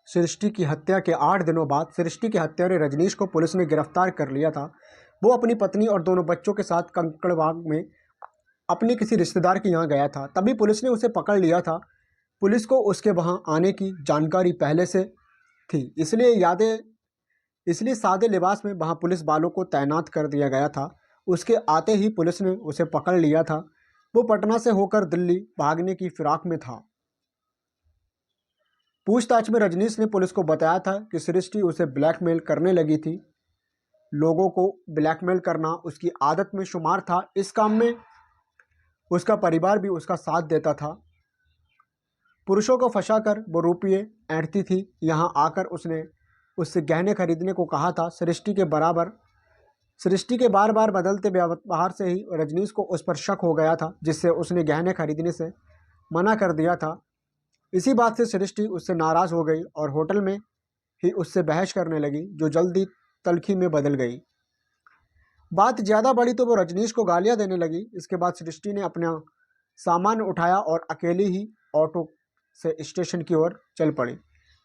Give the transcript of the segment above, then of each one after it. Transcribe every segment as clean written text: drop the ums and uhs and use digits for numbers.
सृष्टि की हत्या के 8 दिनों बाद सृष्टि के हत्यारे रजनीश को पुलिस ने गिरफ्तार कर लिया था। वो अपनी पत्नी और दोनों बच्चों के साथ कंकड़बाग में अपने किसी रिश्तेदार के यहाँ गया था, तभी पुलिस ने उसे पकड़ लिया था। पुलिस को उसके वहाँ आने की जानकारी पहले से थी, इसलिए सादे लिबास में वहाँ पुलिस वालों को तैनात कर दिया गया था। उसके आते ही पुलिस ने उसे पकड़ लिया था। वो पटना से होकर दिल्ली भागने की फिराक में था। पूछताछ में रजनीश ने पुलिस को बताया था कि सृष्टि उसे ब्लैकमेल करने लगी थी। लोगों को ब्लैकमेल करना उसकी आदत में शुमार था। इस काम में उसका परिवार भी उसका साथ देता था। पुरुषों को फंसाकर वो रुपये ऐंठती थी। यहाँ आकर उसने उससे गहने खरीदने को कहा था। सृष्टि के बार बार बदलते व्यवहार से ही रजनीश को उस पर शक हो गया था, जिससे उसने गहने खरीदने से मना कर दिया था। इसी बात से सृष्टि उससे नाराज़ हो गई और होटल में ही उससे बहस करने लगी, जो जल्दी तल्खी में बदल गई। बात ज़्यादा बढ़ी तो वो रजनीश को गालियां देने लगी। इसके बाद सृष्टि ने अपना सामान उठाया और अकेली ही ऑटो से स्टेशन की ओर चल पड़ी।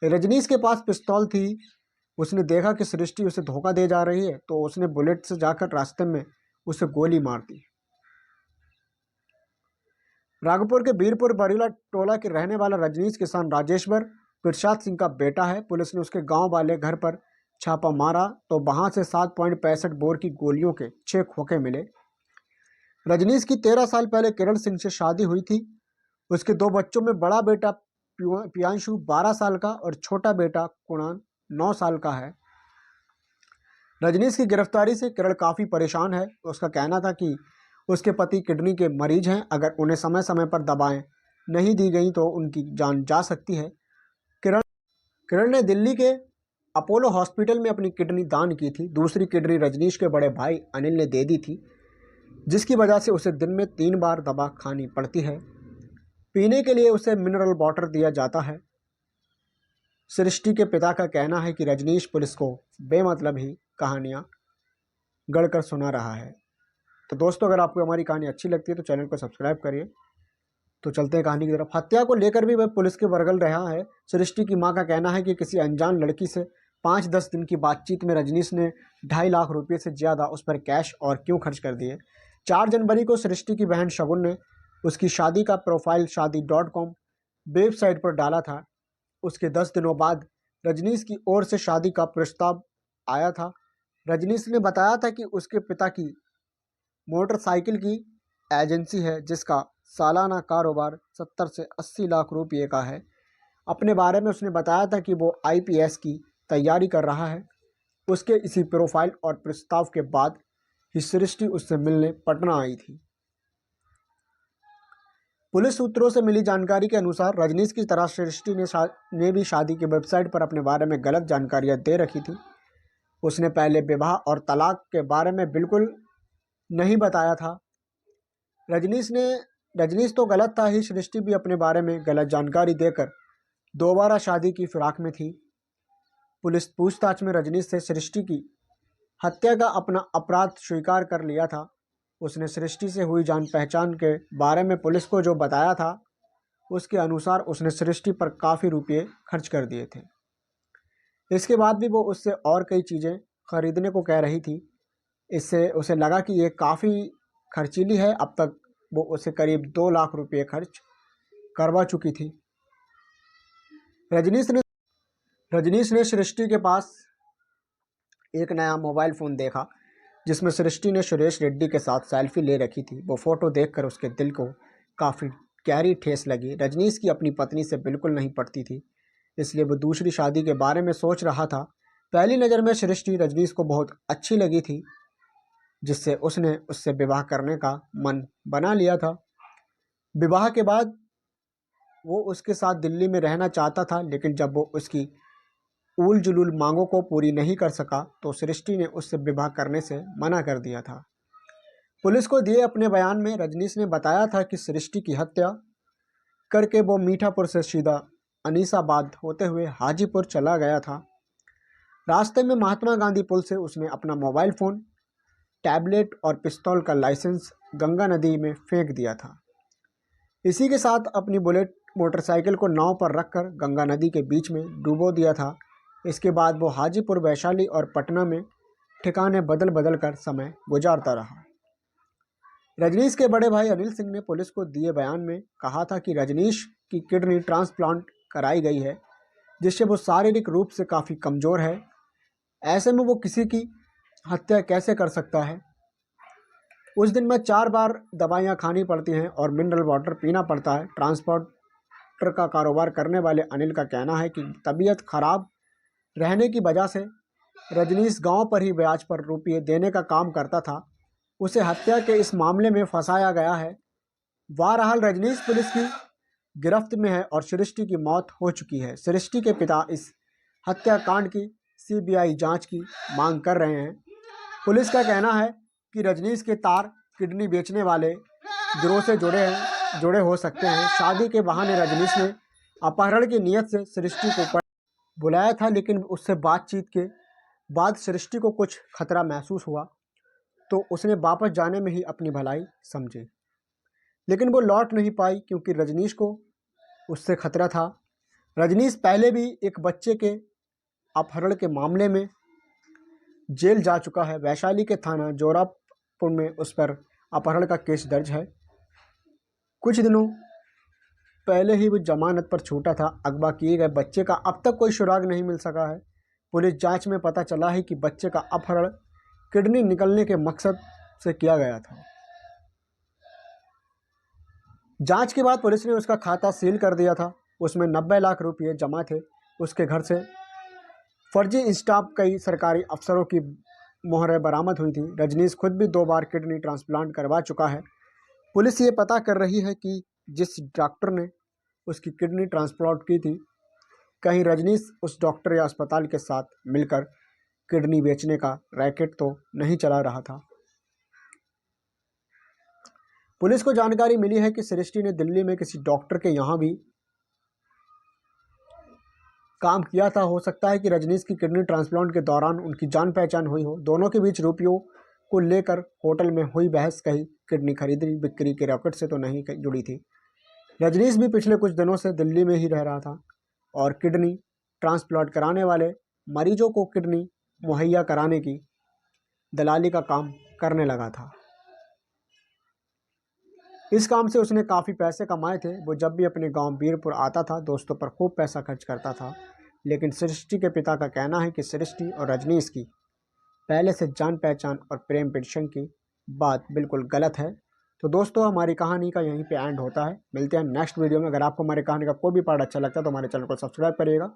रजनीश के पास पिस्तौल थी। उसने देखा कि सृष्टि उसे धोखा दे जा रही है, तो उसने बुलेट से जाकर रास्ते में उसे गोली मार दी। राघोपुर के बीरपुर बरीला टोला के रहने वाला रजनीश किसान राजेश्वर प्रसाद सिंह का बेटा है। पुलिस ने उसके गांव वाले घर पर छापा मारा तो वहां से 7.65 बोर की गोलियों के 6 खोखे मिले। रजनीश की 13 साल पहले किरण सिंह से शादी हुई थी। उसके 2 बच्चों में बड़ा बेटा पियांशु 12 साल का और छोटा बेटा कुणाल 9 साल का है। रजनीश की गिरफ्तारी से किरण काफ़ी परेशान है। उसका कहना था कि उसके पति किडनी के मरीज हैं। अगर उन्हें समय समय पर दवाएं नहीं दी गई तो उनकी जान जा सकती है। किरण ने दिल्ली के अपोलो हॉस्पिटल में अपनी किडनी दान की थी। दूसरी किडनी रजनीश के बड़े भाई अनिल ने दे दी थी, जिसकी वजह से उसे दिन में 3 बार दवा खानी पड़ती है। पीने के लिए उसे मिनरल वाटर दिया जाता है। सृष्टि के पिता का कहना है कि रजनीश पुलिस को बेमतलब ही कहानियां गढ़कर सुना रहा है। तो दोस्तों, अगर आपको हमारी कहानी अच्छी लगती है तो चैनल को सब्सक्राइब करिए। तो चलते हैं कहानी की तरफ। हत्या को लेकर भी वह पुलिस के बरगल रहा है। सृष्टि की मां का कहना है कि किसी अनजान लड़की से 5-10 दिन की बातचीत में रजनीश ने 2.5 लाख रुपये से ज़्यादा उस पर कैश और क्यों खर्च कर दिए। 4 जनवरी को सृष्टि की बहन शगुन ने उसकी शादी का प्रोफाइल शादी.com वेबसाइट पर डाला था। उसके 10 दिनों बाद रजनीश की ओर से शादी का प्रस्ताव आया था। रजनीश ने बताया था कि उसके पिता की मोटरसाइकिल की एजेंसी है, जिसका सालाना कारोबार 70 से 80 लाख रुपये का है। अपने बारे में उसने बताया था कि वो IPS की तैयारी कर रहा है। उसके इसी प्रोफाइल और प्रस्ताव के बाद ही सृष्टि उससे मिलने पटना आई थी। पुलिस सूत्रों से मिली जानकारी के अनुसार रजनीश की तरह सृष्टि ने भी शादी की वेबसाइट पर अपने बारे में गलत जानकारियां दे रखी थी। उसने पहले विवाह और तलाक के बारे में बिल्कुल नहीं बताया था। रजनीश तो गलत था ही, सृष्टि भी अपने बारे में गलत जानकारी देकर दोबारा शादी की फिराक में थी। पुलिस पूछताछ में रजनीश से सृष्टि की हत्या का अपना अपराध स्वीकार कर लिया था। उसने सृष्टि से हुई जान पहचान के बारे में पुलिस को जो बताया था, उसके अनुसार उसने सृष्टि पर काफ़ी रुपये खर्च कर दिए थे। इसके बाद भी वो उससे और कई चीज़ें खरीदने को कह रही थी। इससे उसे लगा कि ये काफ़ी खर्चीली है। अब तक वो उसे करीब 2 लाख रुपये खर्च करवा चुकी थी। रजनीश ने सृष्टि के पास एक नया मोबाइल फ़ोन देखा, जिसमें सृष्टि ने सुरेश रेड्डी के साथ सेल्फी ले रखी थी। वो फ़ोटो देखकर उसके दिल को काफ़ी गहरी ठेस लगी। रजनीश की अपनी पत्नी से बिल्कुल नहीं पटती थी, इसलिए वो दूसरी शादी के बारे में सोच रहा था। पहली नज़र में सृष्टि रजनीश को बहुत अच्छी लगी थी, जिससे उसने उससे विवाह करने का मन बना लिया था। विवाह के बाद वो उसके साथ दिल्ली में रहना चाहता था, लेकिन जब वो उसकी उल जुलूल मांगों को पूरी नहीं कर सका तो सृष्टि ने उससे विवाह करने से मना कर दिया था। पुलिस को दिए अपने बयान में रजनीश ने बताया था कि सृष्टि की हत्या करके वो मीठापुर से सीधा अनीसाबाद होते हुए हाजीपुर चला गया था। रास्ते में महात्मा गांधी पुल से उसने अपना मोबाइल फ़ोन, टैबलेट और पिस्तौल का लाइसेंस गंगा नदी में फेंक दिया था। इसी के साथ अपनी बुलेट मोटरसाइकिल को नाव पर रखकर गंगा नदी के बीच में डुबो दिया था। इसके बाद वो हाजीपुर, वैशाली और पटना में ठिकाने बदल बदल कर समय गुजारता रहा। रजनीश के बड़े भाई अनिल सिंह ने पुलिस को दिए बयान में कहा था कि रजनीश की किडनी ट्रांसप्लांट कराई गई है, जिससे वो शारीरिक रूप से काफ़ी कमज़ोर है। ऐसे में वो किसी की हत्या कैसे कर सकता है। उस दिन में 4 बार दवाइयाँ खानी पड़ती हैं और मिनरल वाटर पीना पड़ता है। ट्रांसपोर्टर का कारोबार करने वाले अनिल का कहना है कि तबीयत खराब रहने की वजह से रजनीश गांव पर ही ब्याज पर रुपये देने का काम करता था। उसे हत्या के इस मामले में फंसाया गया है। बहरहाल रजनीश पुलिस की गिरफ्त में है और सृष्टि की मौत हो चुकी है। सृष्टि के पिता इस हत्याकांड की सीबीआई जांच की मांग कर रहे हैं। पुलिस का कहना है कि रजनीश के तार किडनी बेचने वाले गिरोह से जुड़े हो सकते हैं। शादी के बहाने रजनीश ने अपहरण की नीयत से सृष्टि को बुलाया था, लेकिन उससे बातचीत के बाद सृष्टि को कुछ खतरा महसूस हुआ तो उसने वापस जाने में ही अपनी भलाई समझी, लेकिन वो लौट नहीं पाई क्योंकि रजनीश को उससे खतरा था। रजनीश पहले भी एक बच्चे के अपहरण के मामले में जेल जा चुका है। वैशाली के थाना जोरापुर में उस पर अपहरण का केस दर्ज है। कुछ दिनों पहले ही वो जमानत पर छूटा था। अगवा किए गए बच्चे का अब तक कोई सुराग नहीं मिल सका है। पुलिस जांच में पता चला है कि बच्चे का अपहरण किडनी निकलने के मकसद से किया गया था। जांच के बाद पुलिस ने उसका खाता सील कर दिया था। उसमें 90 लाख रुपये जमा थे। उसके घर से फर्जी स्टाफ कई सरकारी अफसरों की मोहरें बरामद हुई थी। रजनीश खुद भी 2 बार किडनी ट्रांसप्लांट करवा चुका है। पुलिस ये पता कर रही है कि जिस डॉक्टर ने उसकी किडनी ट्रांसप्लांट की थी, कहीं रजनीश उस डॉक्टर या अस्पताल के साथ मिलकर किडनी बेचने का रैकेट तो नहीं चला रहा था। पुलिस को जानकारी मिली है कि सृष्टि ने दिल्ली में किसी डॉक्टर के यहाँ भी काम किया था। हो सकता है कि रजनीश की किडनी ट्रांसप्लांट के दौरान उनकी जान पहचान हुई हो। दोनों के बीच रुपयों को लेकर होटल में हुई बहस कहीं किडनी खरीदी बिक्री के रैकेट से तो नहीं जुड़ी थी। रजनीश भी पिछले कुछ दिनों से दिल्ली में ही रह रहा था और किडनी ट्रांसप्लांट कराने वाले मरीजों को किडनी मुहैया कराने की दलाली का काम करने लगा था। इस काम से उसने काफ़ी पैसे कमाए थे। वो जब भी अपने गांव बीरपुर आता था, दोस्तों पर खूब पैसा खर्च करता था। लेकिन सृष्टि के पिता का कहना है कि सृष्टि और रजनीश की पहले से जान पहचान और प्रेम पिटिशन की बात बिल्कुल गलत है। तो दोस्तों, हमारी कहानी का यहीं पे एंड होता है। मिलते हैं नेक्स्ट वीडियो में। अगर आपको हमारी कहानी का कोई भी पार्ट अच्छा लगता है तो हमारे चैनल को सब्सक्राइब करिएगा।